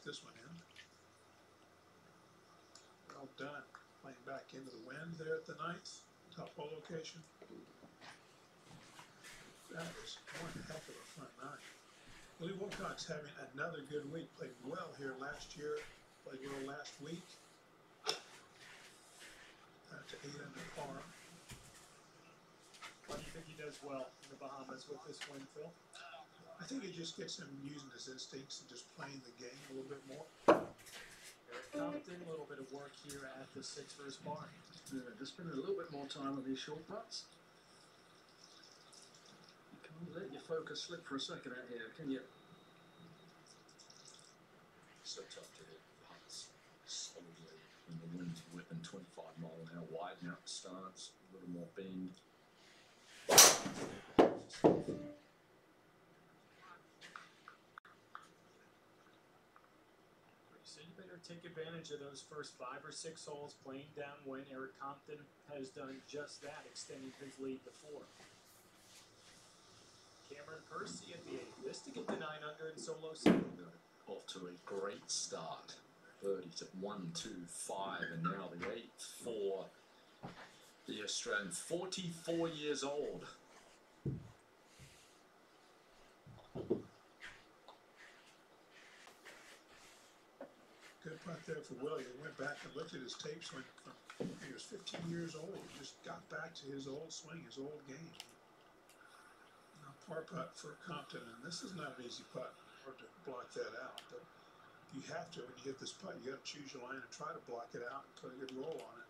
this one in. Well done. Playing back into the wind there at the ninth, top hole location. That is one heck of a front nine. Willie Wilcox having another good week. Played well here last year. Played well last week. To 8 under par. Why do you think he does well in the Bahamas with this win, Phil? I think it just gets him using his instincts and just playing the game a little bit more. Eric Compton, a little bit of work here at the 6 for his par. Yeah, just spend a little bit more time on these short putts. You can't let your focus slip for a second out here, can you? So tough to hit putts solidly when the wind's whipping 25 mile an hour, widen out the stance, a little more bend. So you better take advantage of those first 5 or 6 holes playing downwind. Eric Compton has done just that, extending his lead to 4. Cameron Percy at the 8th. This to get the 9 under in solo 7. Off to a great start. Birdies at 1, 2, 5, and now the 8th for the Australian, 44 years old. Good putt there for Willie. He went back and looked at his tapes when he was 15 years old. He just got back to his old swing, his old game. Now, par putt for Compton, and this is not an easy putt or to block that out. But you have to, when you hit this putt, you got to choose your line and try to block it out and put a good roll on it.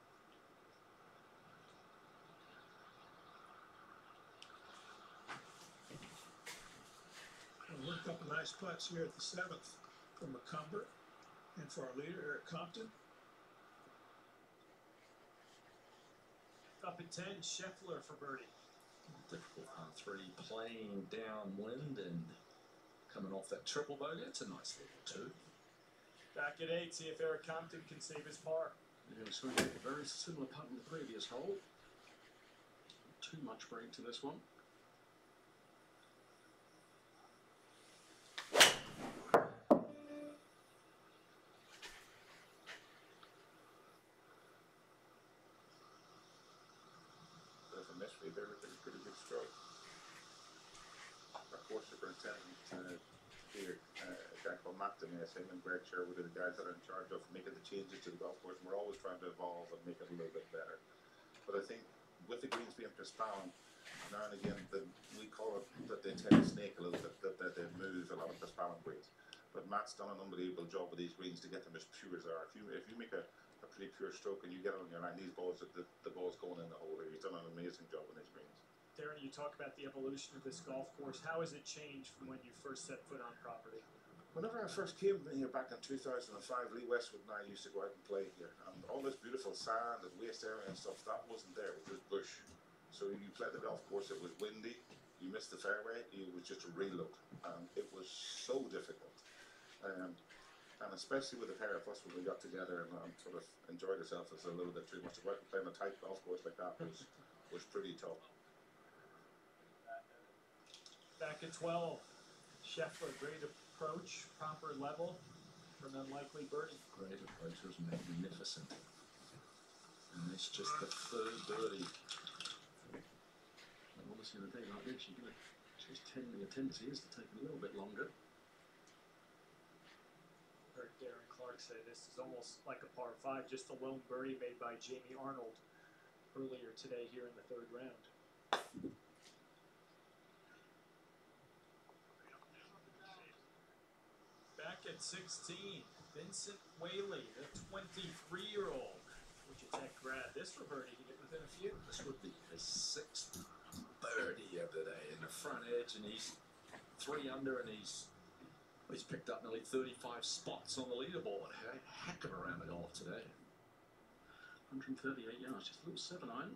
We'll work up a nice putts here at the 7th from McCumber. And for our leader, Eric Compton. Up at 10, Scheffler for birdie. Difficult par 3, playing downwind and coming off that triple bogey. It's a nice little 2. Back at 8, see if Eric Compton can save his par. Yeah, so we had a very similar putt in the previous hole. Too much break to this one. Pretty good stroke. Our course superintendent here, a guy called Matt Dennis, him and Greg Sherwood are the guys that are in charge of making the changes to the golf course, and we're always trying to evolve and make it a little bit better. But I think with the greens being postponed, now and again, we call it that they tend to snake a little bit, that they move a lot of postponed greens. But Matt's done an unbelievable job with these greens to get them as pure as they are. If you make a pretty pure stroke and you get it on your line, these balls, the ball's going in the hole here. He's done an amazing job on these greens. Darren, you talk about the evolution of this golf course. How has it changed from when you first set foot on property? Whenever I first came here back in 2005, Lee Westwood and I used to go out and play here. And all this beautiful sand and waste area and stuff, that wasn't there. It was just bush. So you played the golf course, it was windy, you missed the fairway, it was just a reload. And it was so difficult. And especially with the pair of us when we got together and sort of enjoyed ourselves a little bit too much. To go out and play on a tight golf course like that was pretty tough. Back at 12, Scheffler, great approach, proper level for an unlikely birdie. Great approach, was magnificent. And it's just the 3rd birdie. And obviously in a day like this, you're going to just the tendency is to take a little bit longer. Heard Darren Clark say this is almost like a par 5, just a lone birdie made by Jamie Arnold earlier today here in the 3rd round. Back at 16, Vincent Whaley, the 23-year-old Georgia Tech grad. This for birdie, he get within a few. This would be his 6th birdie of the day in the front edge, and he's 3 under, and he's picked up nearly 35 spots on the leaderboard. A heck of a round of golf today. 138 yards, just a little 7-iron.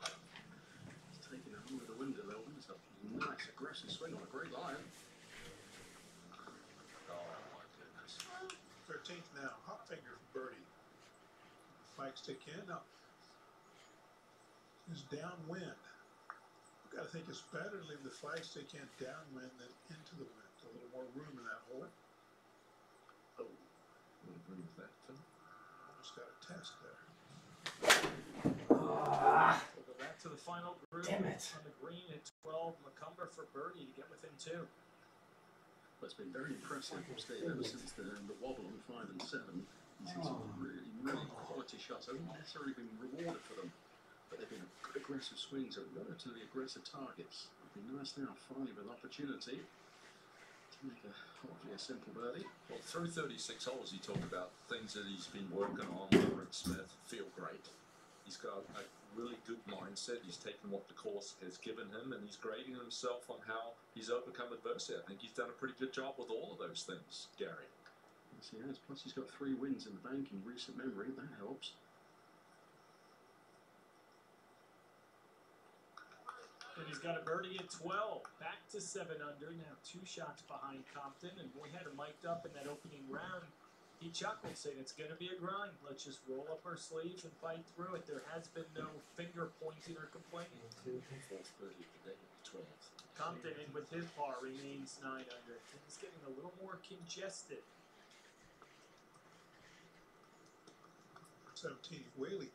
He's taking it under the wind a little. It's a nice aggressive swing on a great line. 13th now, hot finger for birdie. Flag stick in. Now, is downwind. You've got to think it's better to leave the flag stick in downwind than into the wind. A little more room in that hole. test there. We'll go back to the final group. Damn it. On the green at 12, McCumber for birdie to get within 2. But it's been very impressive from Steve ever since the wobble on 5 and 7. He's hit some really quality shots. Haven't necessarily been rewarded for them, but they've been good aggressive swings at relatively aggressive targets. It'd be nice now, finally, with opportunity to make hopefully a simple birdie. Well, through 36 holes, he talked about things that he's been working on with Rick Smith. Feel great. He's got a really good mindset. He's taken what the course has given him, and he's grading himself on how he's overcome adversity. I think he's done a pretty good job with all of those things, Gary. Yes, he has. Plus, he's got 3 wins in the bank in recent memory. That helps. And he's got a birdie at 12. Back to 7 under. Now 2 shots behind Compton. And we had him mic'd up in that opening round. He chuckled, saying it's going to be a grind. Let's just roll up our sleeves and fight through it. There has been no finger pointing or complaining. Fourth birdie of the day at 12. Compton in with his par remains 9 under. Things getting a little more congested. 17, Whaley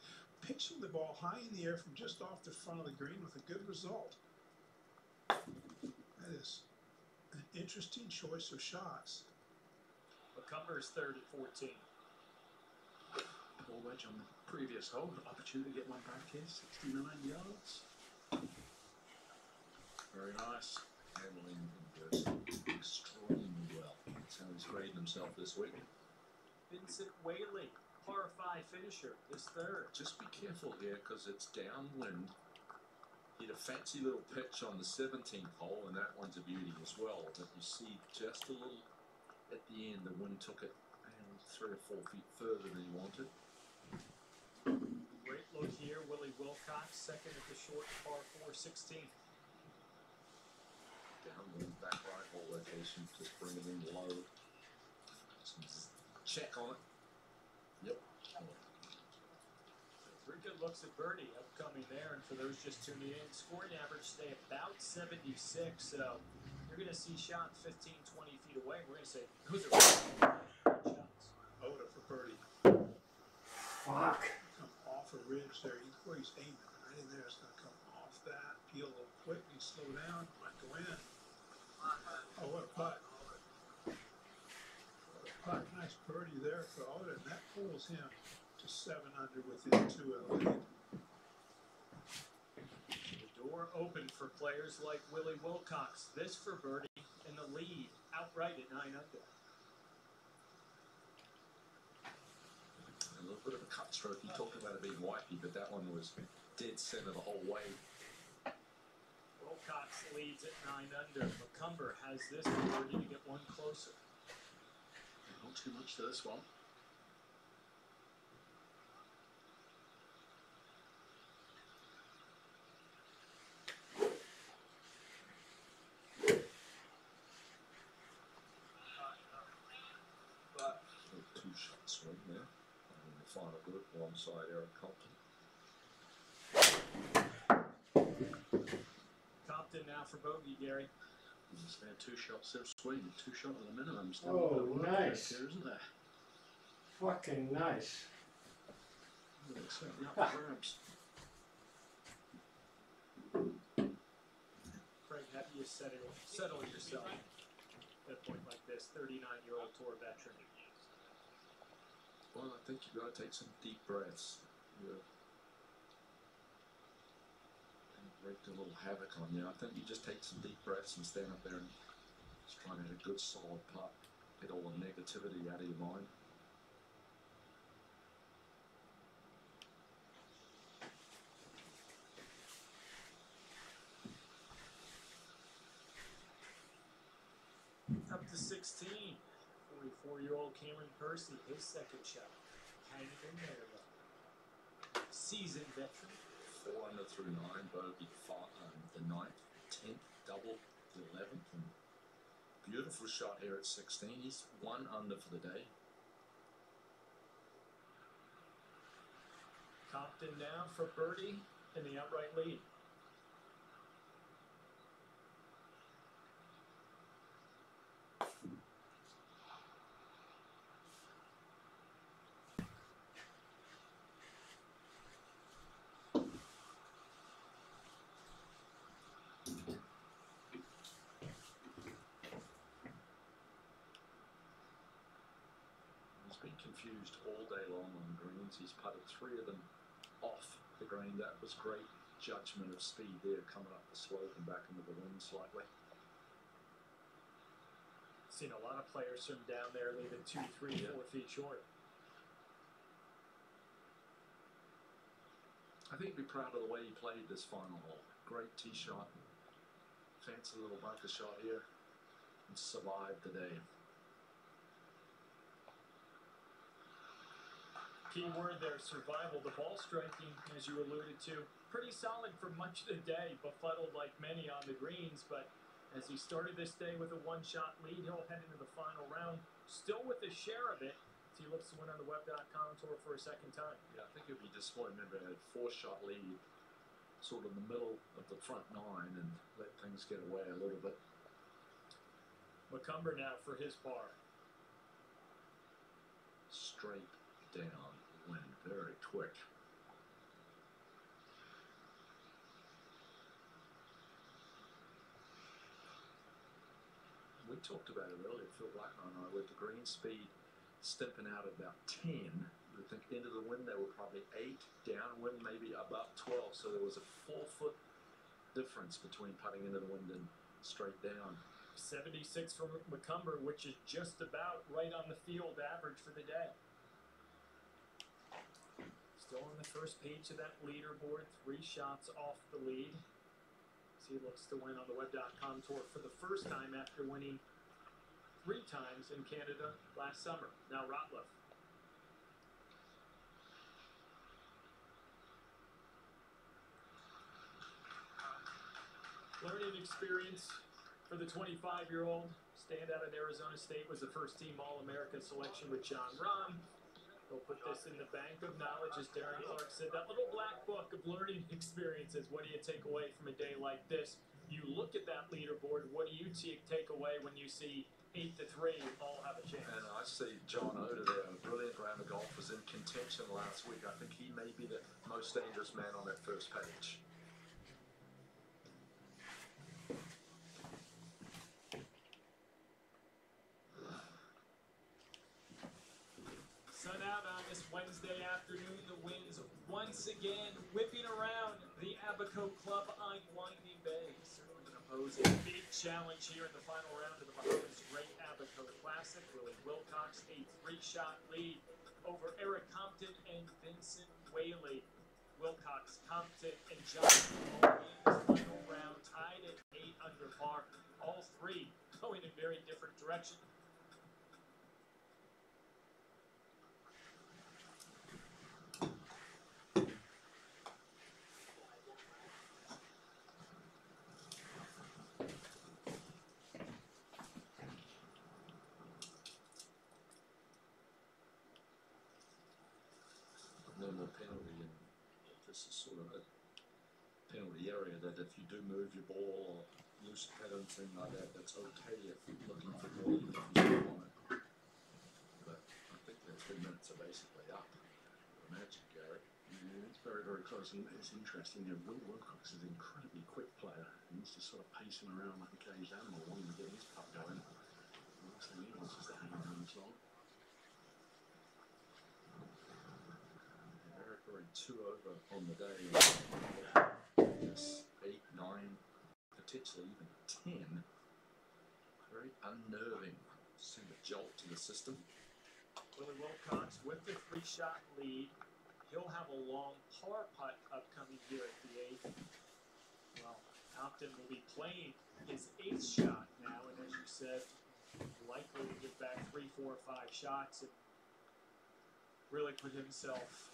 pitching the ball high in the air from just off the front of the green with a good result. That is an interesting choice of shots. McCumber's third at 14. Ball wedge on the previous hole. Opportunity to get one back here. 69 yards. Very nice. Handling adversity extremely well. That's how he's graded himself this week. Vincent Whaley, par 5 finisher, his third. Just be careful here because it's downwind. He had a fancy little pitch on the 17th hole, and that one's a beauty as well. But you see just a little at the end, the wind took it 3 or 4 feet further than he wanted. Great look here. Willie Wilcox, second at the short par 4, 16. Downwind back right hole location, just bring it in low. Some check on it. Yep. 3 good looks at birdie upcoming there, and for those just tuning in, scoring average stay about 76, so you're going to see shots 15, 20 feet away. We're going to say, those are shots. Oda for birdie. Fuck. Come off a ridge there. Where he's aiming right in there. It's going to come off that. Peel a little quick. He slow down. Might go in. Oh, what a putt. What a putt. Nice birdie there for Oda. And that pulls him to 7 under within 2 of the lead. The door open for players like Willie Wilcox. This for birdie in the lead, outright at 9 under. A little bit of a cut stroke. He talked about it being wipey, but that one was dead center the whole way. Wilcox leads at 9 under. McCumber has this for birdie to get 1 closer. Not too much to this one. Two-shot swing there in the final group alongside Eric Compton. Compton now for bogey, Gary. He's had 2 shots there swing. 2 shot at the minimum. Still Oh, nice. Here, isn't there? Fucking nice. Looks certainly up for grabs. Craig, how do you settle yourself at a point like this? 39-year-old tour veteran. Well, I think you've got to take some deep breaths. You're wreaked a little havoc on you. I think you just take some deep breaths and stand up there and just try to hit a good solid putt. Get all the negativity out of your mind. Up to 16. 44-year-old Cameron Percy, his second shot. Hanging in there, though. Seasoned veteran. 4 under through 9, bogey the 9th, 10th, double the 11th. And beautiful shot here at 16. He's 1 under for the day. Compton now for birdie in the outright lead. been confused all day long on greens. He's putted 3 of them off the green. That was great judgment of speed there, coming up the slope and back into the wind slightly. Seen a lot of players from down there leaving 2, 3, 4 feet short. I think he'd be proud of the way he played this final hole. Great tee shot, fancy little bunker shot here, and survived the day. Key word there, survival. The ball striking, as you alluded to, pretty solid for much of the day, befuddled like many on the greens, but as he started this day with a 1-shot lead, he'll head into the final round, still with a share of it, as he looks to win on the web.com tour for a second time. Yeah, I think he'll be disappointed. Remember, he had 4-shot lead, sort of in the middle of the front 9, and let things get away a little bit. McCumber now for his par. Straight down, wind, very quick. We talked about it earlier, Phil Blackman and I, with the green speed stepping out at about 10. You would think into the wind they were probably 8, downwind maybe about 12. So there was a 4-foot difference between putting into the wind and straight down. 76 for McCumber, which is just about right on the field average for the day. Still on the first page of that leaderboard, 3 shots off the lead. He looks to win on the web.com tour for the first time after winning 3 times in Canada last summer. Now Ratliff. Learning experience for the 25-year-old. Standout at Arizona State, was the first team All-America selection with John Rahm. He'll put this in the bank of knowledge, as Darren Clark said. That little black book of learning experiences. What do you take away from a day like this? You look at that leaderboard. What do you take away when you see 8 to 3 all have a chance? And I see John Oda there, a brilliant round of golf, was in contention last week. I think he may be the most dangerous man on that first page. Sun out on this Wednesday afternoon. The winds once again whipping around the Abaco Club on Winding Bay. Certainly going to pose a big challenge here in the final round of the Bahamas Great Abaco Classic. Willie Wilcox, a 3-shot lead over Eric Compton and Vincent Whaley. Wilcox, Compton, and Johnson all in this final round, tied at 8 under par. All 3 going in very different directions. Normal penalty, and this is sort of a penalty area that if you do move your ball or loose pad and thing like that, that's okay if you're looking for more, even if you don't want it. But I think the 2 minutes are basically up. Imagine, Gary. Yeah, it's very, very close, and it's interesting. You know, Will Wilcox is an incredibly quick player, and he's just sort of pacing around like a caged animal, wanting to get his putt going. The last thing he wants is to hang around this long. Very 2 over on the day. Yes, 8, 9, potentially even 10. Very unnerving. Send a jolt to the system. Willie Wilcox with the 3-shot lead. He'll have a long par putt upcoming here at the 8th. Well, Compton will be playing his 8th shot now, and as you said, likely to get back 3, 4, 5 shots and really put himself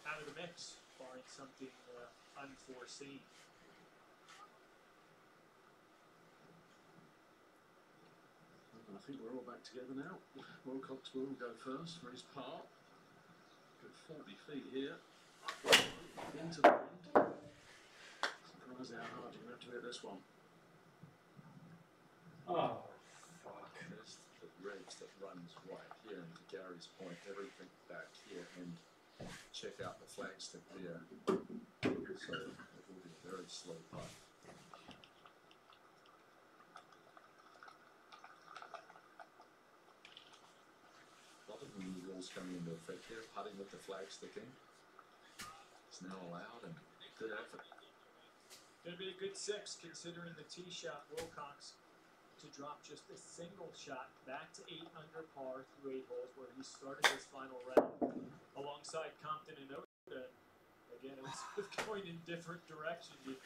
out of the mix, barring something unforeseen. I think we're all back together now. Wilcox will go first for his par. Good 40 feet here. Into the wind. Surprised how hard you're going to have to hit this one. Oh, fuck. There's the ridge that runs right here, and to Gary's point, everything back here, and check out the flagstick there. So it will be a very slow putt. rules coming into effect here. Putting with the flag sticking is now allowed, and good effort. Gonna be a good 6 considering the tee shot. Wilcox to drop just a single shot back to 8 under par through 8 holes where he started his final round alongside Compton and Oda. Again, it's going in different directions. You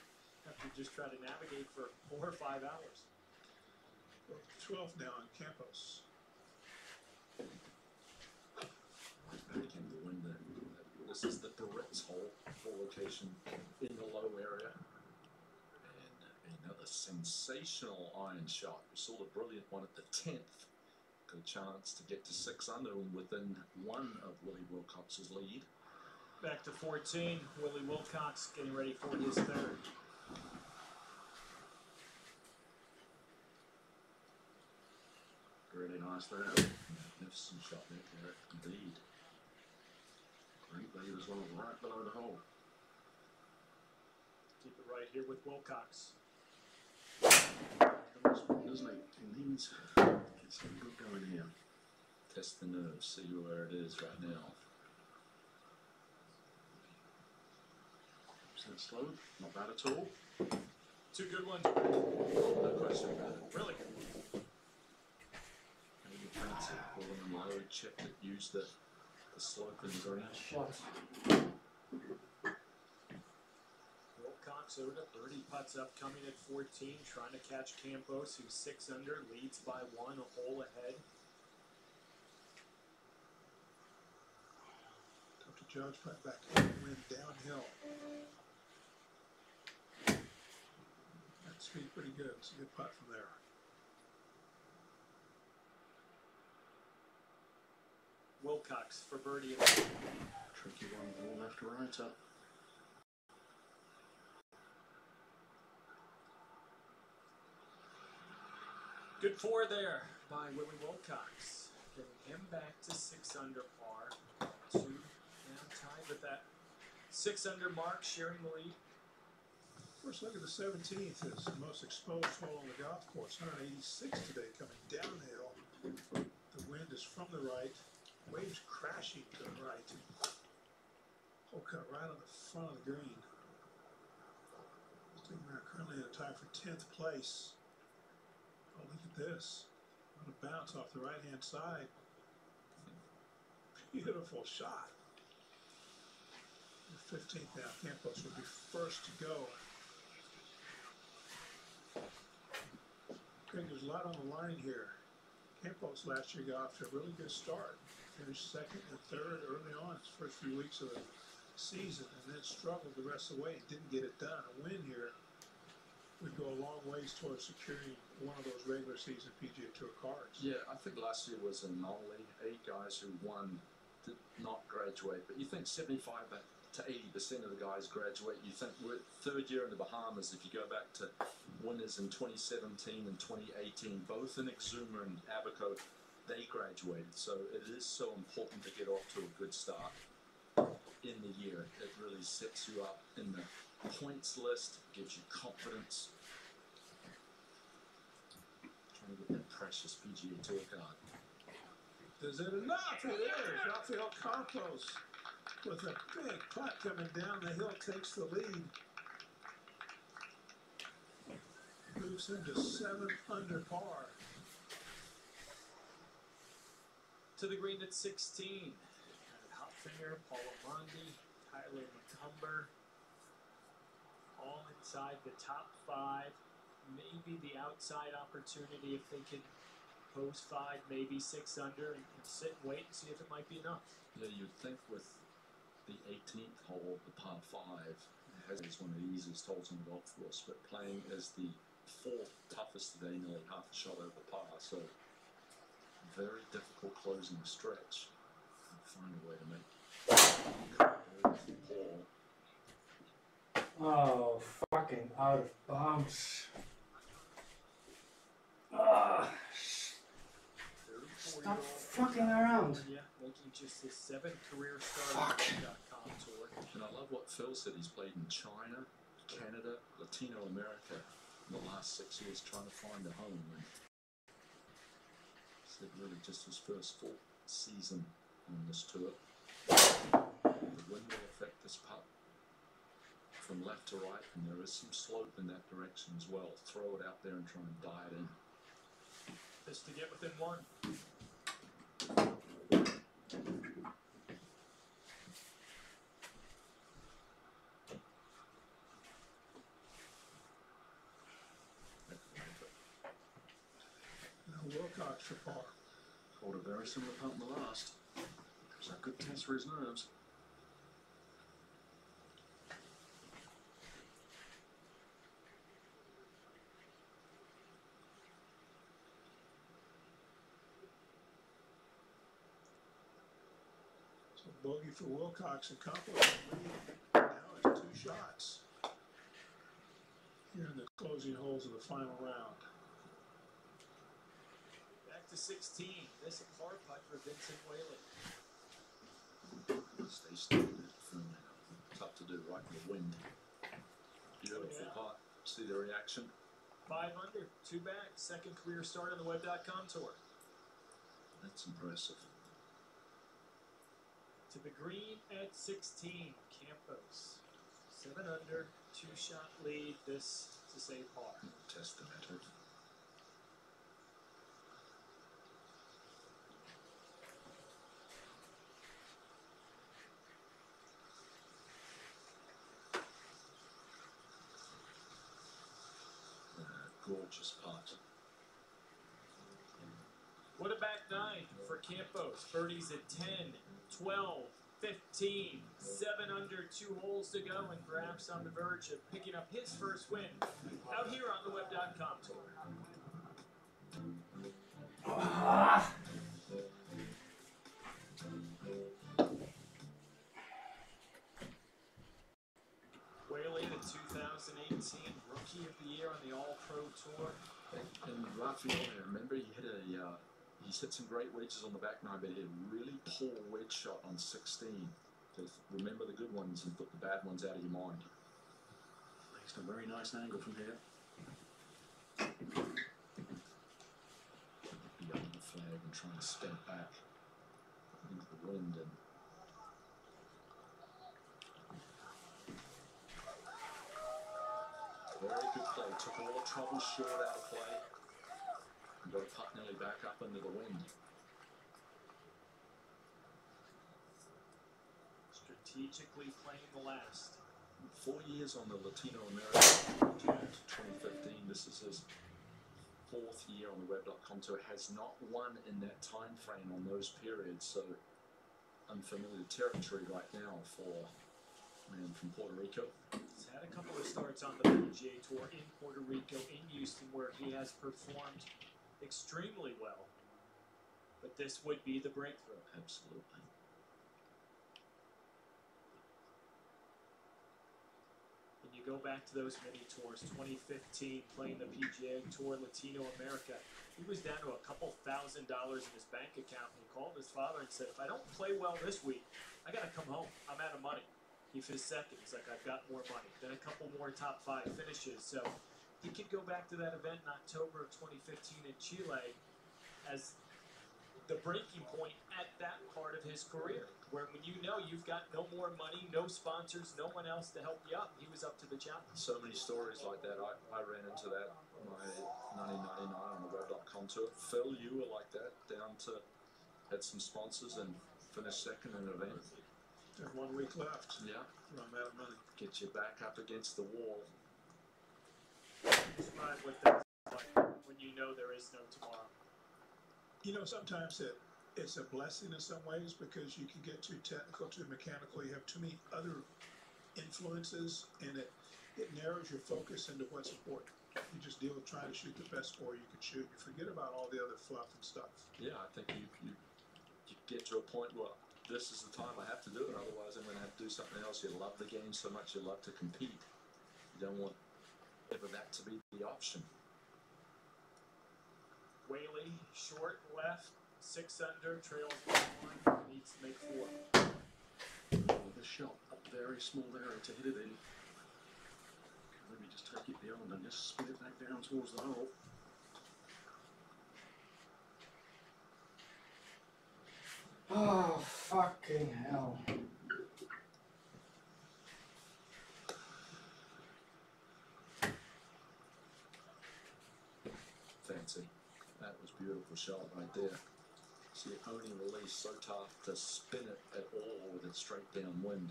have to just try to navigate for 4 or 5 hours. 12th now on Campos. Back in the window. This is the Barrett's hole, full location in the low area. And another sensational iron shot. We saw the brilliant one at the 10th. Got a chance to get to 6 under and within 1 of Willie Wilcox's lead. Back to 14, Willie Wilcox getting ready for his 3rd. Really nice there. Magnificent shot there, Garrett, indeed. Great lead as well, right below the hole. Keep it right here with Wilcox. Comes from, doesn't he? He needs to get some good going here. Test the nerves, see where it is right now. Percent slow, not bad at all. 2 good ones. No question about it. Really? Maybe fancy, pulling and low, checked it, used the slope in the green. Shot. Wilcox Oda, birdie putts up coming at 14, trying to catch Campos, who's 6 under, leads by 1, a hole ahead. Tough to judge, put back in the wind downhill. That speed pretty good. It's a good putt from there. Wilcox for birdie. Tricky one, ball left to right up. Good 4 there by Willie Wilcox, getting him back to 6 under par. 2 now tied with that 6 under mark, sharing the lead. First look at the 17th is the most exposed hole on the golf course. 186 today, coming downhill. The wind is from the right. Waves crashing to the right. Hole cut right on the front of the green. Sticking around currently in a tie for 10th place. Oh, look at this. On a bounce off the right-hand side. Beautiful shot. The 15th now. Campos will be first to go. Craig, there's a lot on the line here. Campos last year got off to a really good start. Finished 2nd and 3rd early on his first few weeks of the season, and then struggled the rest of the way and didn't get it done. A win here would go a long ways towards securing one of those regular season PGA Tour cards. Yeah, I think last year was an anomaly. 8 guys who won did not graduate, but you think 75 to 80% of the guys graduate. You think we're 3rd year in the Bahamas. If you go back to winners in 2017 and 2018, both in Exuma and Abaco, they graduated. So it is so important to get off to a good start in the year. It really sets you up in the points list, gives you confidence. Trying to get that precious PGA Tour card. Is it enough? It is. Rafael Campos with a big putt coming down the hill takes the lead. Moves into 7 under par. To the green at 16. Hopfinger, Paulo Mondi, Tyler McCumber. All inside the top 5. Maybe the outside opportunity if they could post 5, maybe 6 under, and sit and wait and see if it might be enough. Yeah, you'd think with the 18th hole, the par 5, is one of the easiest holes on the golf course, but playing as the 4th toughest today, nearly half a shot over par, so very difficult closing stretch. Find a way to make Oh, fucking out of bounds. Ah, stop fucking around. Yeah, making just his 7th career start on the .com tour. And I love what Phil said. He's played in China, Canada, Latino America in the last 6 years trying to find a home. And said really just his first full season on this tour. The wind will affect this putt from left to right, and there is some slope in that direction as well. Throw it out there and try and die it in. Just to get within one. Now Wilcox for par. Called a very similar putt in the last. It was a good test for his nerves. So bogey for Wilcox and Compliment. Now it's 2 shots here in the closing holes of the final round. Back to 16. This a par putt for Vincent Whaley. Stay standing firmly. Tough to do right in the wind. Beautiful putt. See the reaction? 5 under, 2 back. Second career start on the Web.com tour. That's impressive. To the green at 16. Campos. 7 under, 2-shot lead. This to say par. Test the method. Gorgeous putt. What a back 9 for Campos. Birdies at 10, 12, 15, 7 under, 2 holes to go, and perhaps on the verge of picking up his first win out here on the Web.com tour. Whaley, the 2018 Rookie of the Year on the All-Pro Tour. And Raphael, I remember he hit he's hit some great wedges on the back 9, but he had a really poor wedge shot on 16. Just remember the good ones and put the bad ones out of your mind. Makes a very nice angle from here. Beyond the flag and trying to step back into the wind and very good play. Took all the trouble short out of play. And got a putt nearly back up into the wind. Strategically playing the last. 4 years on the Latino American Tour to 2015. This is his 4th year on the Web.com Tour. Has not won in that time frame on those periods. So unfamiliar territory right now for a man from Puerto Rico. He's had a couple of starts on the PGA Tour in Puerto Rico, in Houston, where he has performed extremely well. But this would be the breakthrough. Absolutely. When you go back to those mini tours, 2015, playing the PGA Tour Latino America, he was down to a couple $1,000 in his bank account, and he called his father and said, if I don't play well this week, I got to come home. I'm out of money. He finished second. He's like, I've got more money. Then a couple more top 5 finishes. So he could go back to that event in October of 2015 in Chile as the breaking point at that part of his career, where when you know you've got no more money, no sponsors, no one else to help you up, he was up to the challenge. So many stories like that. I ran into that in my 1999 on the Web.com Tour. Phil, you were like that, down to, had some sponsors and finished second in an event. There's 1 week left. Yeah. Run out of money. Get you back up against the wall. Describe what that's like when you know there is no tomorrow. You know, sometimes it's a blessing in some ways because you can get too technical, too mechanical. You have too many other influences, and it narrows your focus into what's important. You just deal with trying to shoot the best score you can shoot. You forget about all the other fluff and stuff. Yeah, I think you get to a point where this is the time I have to do it, otherwise I'm going to have to do something else. You love the game so much, you love to compete. You don't want ever that to be the option. Whaley, short left, 6 under, trails by 1, needs to make 4. Oh, this shot, a very small area to hit it in. Maybe just take it beyond and just spin it back down towards the hole. Oh. Fucking hell. Fancy. That was a beautiful shot right there. See, only release so tough to spin it at all with it straight downwind.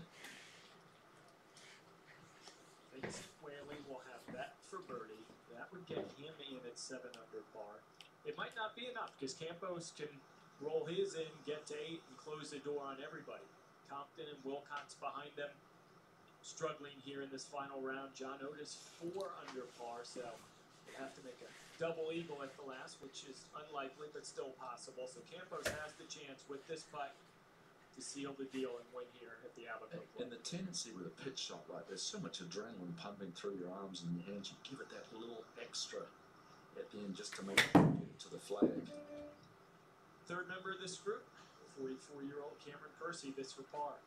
Vincent Whaley will have that for birdie. That would get him in at 7 under par. It might not be enough because Campos can roll his in, get to 8, and close the door on everybody. Compton and Wilcox behind them, struggling here in this final round. John Otis 4 under par, so they have to make a double eagle at the last, which is unlikely but still possible. So Campos has the chance with this putt to seal the deal and win here at the Albuquerque. And the tendency with a pitch shot, right, there's so much adrenaline pumping through your arms and your hands, you give it that little extra at the end just to make it get to the flag. Third member of this group, 44-year-old Cameron Percy, this for par.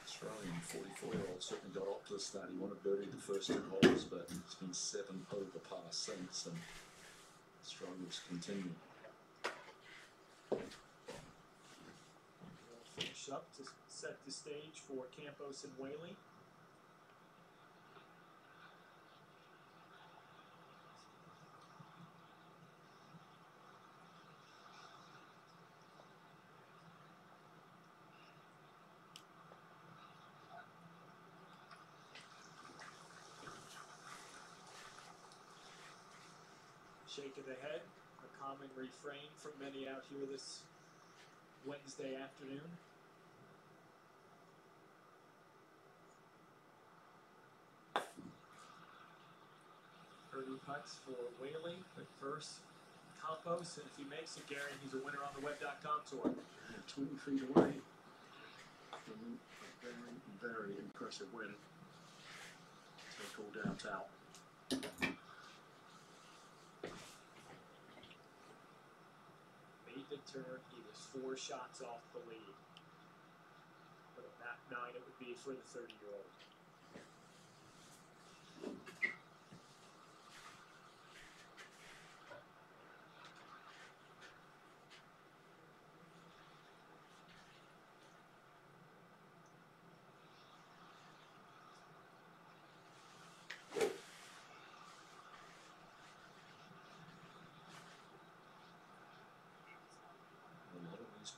Australian 44-year-old certainly got off to the start. He wanted birdie the first 2 holes, but it's been 7 over par since, and struggles continue. We'll finish up to set the stage for Campos and Whaley. Shake of the head, a common refrain from many out here this Wednesday afternoon. Birdie putts for Whaley, but first Campos, and if he makes it, Gary, he's a winner on the web.com tour. 20 feet away from a very, very impressive win. Take all doubts out. Made the turn, he was 4 shots off the lead. But a back 9 it would be for the 30-year-old.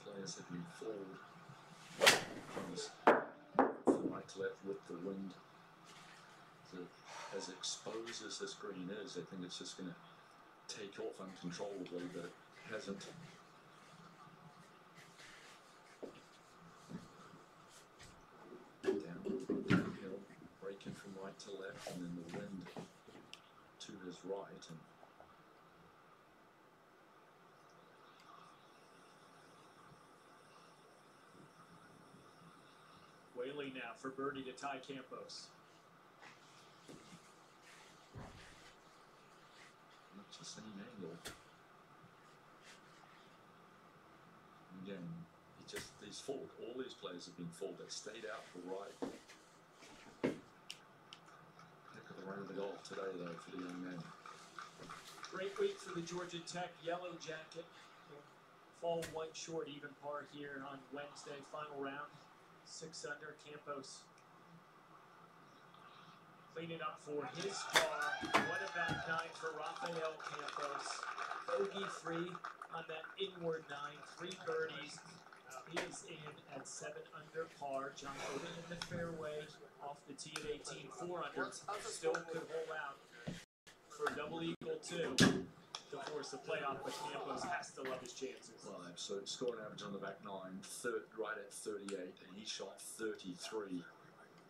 Players have been fooled from right to left with the wind. As exposed as this green is, I think it's just going to take off uncontrollably, but it hasn't. Downhill, breaking from right to left, and then the wind to his right. And Whaley now for birdie to tie Campos. Not the same angle. Again, he's fooled. All these players have been fooled. They stayed out for right. Heck of the run of the golf today, though, for the young man. Great week for the Georgia Tech Yellow Jacket. Fall 1 short, even par here on Wednesday, final round. 6 under, Campos cleaning up for his par. What a back 9 for Rafael Campos. Bogey free on that inward 9, 3 birdies. He is in at 7 under par. John Oden in the fairway, off the tee at 18, 4 under. Still could hold out for a double eagle too to force a playoff, but Campos has to love his chances. Well, absolute scoring average on the back 9, right at 38, and he shot 33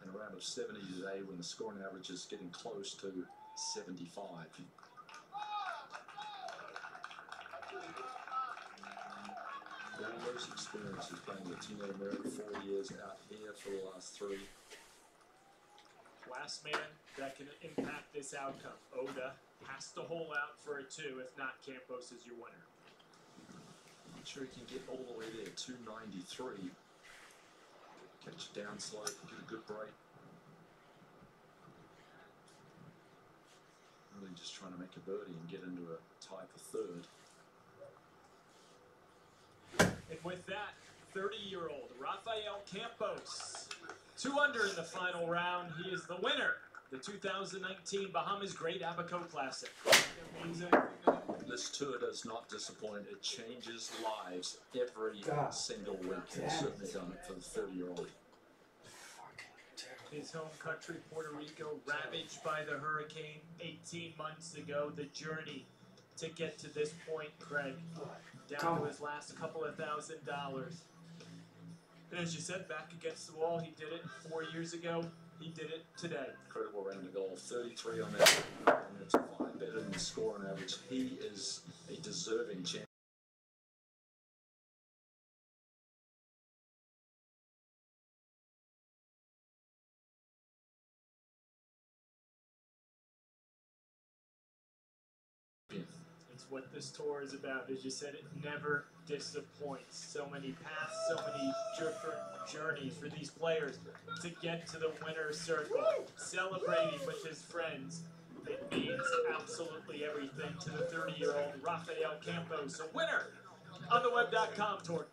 in a round of 70 today when the scoring average is getting close to 75. All those experiences playing Latino America 4 years out here for the last 3. Last man that can impact this outcome. Oda has to hold out for a 2. If not, Campos is your winner. Not sure he can get all the way there. 293. Catch it down slow, get a good break. Really just trying to make a birdie and get into a tie for 3rd. with that, 30-year-old Rafael Campos, 2 under in the final round. He is the winner, the 2019 Bahamas Great Abaco Classic. This tour does not disappoint. It changes lives every God single week. damn It's it. certainly done it for the 30-year-old. His home country, Puerto Rico, ravaged by the hurricane 18 months ago. The journey to get to this point, Craig, down to his last couple of $1,000. And as you said, back against the wall, he did it 4 years ago. He did it today. Incredible round of golf, 33 on that. And it's 5 better than the score on average. He is a deserving champion. It's what this tour is about. As you said, it never disappoints. So many paths, so many different journeys for these players to get to the winner's circle. Celebrating with his friends. It means absolutely everything to the 30-year-old Rafael Campos, a winner on the web.com tour.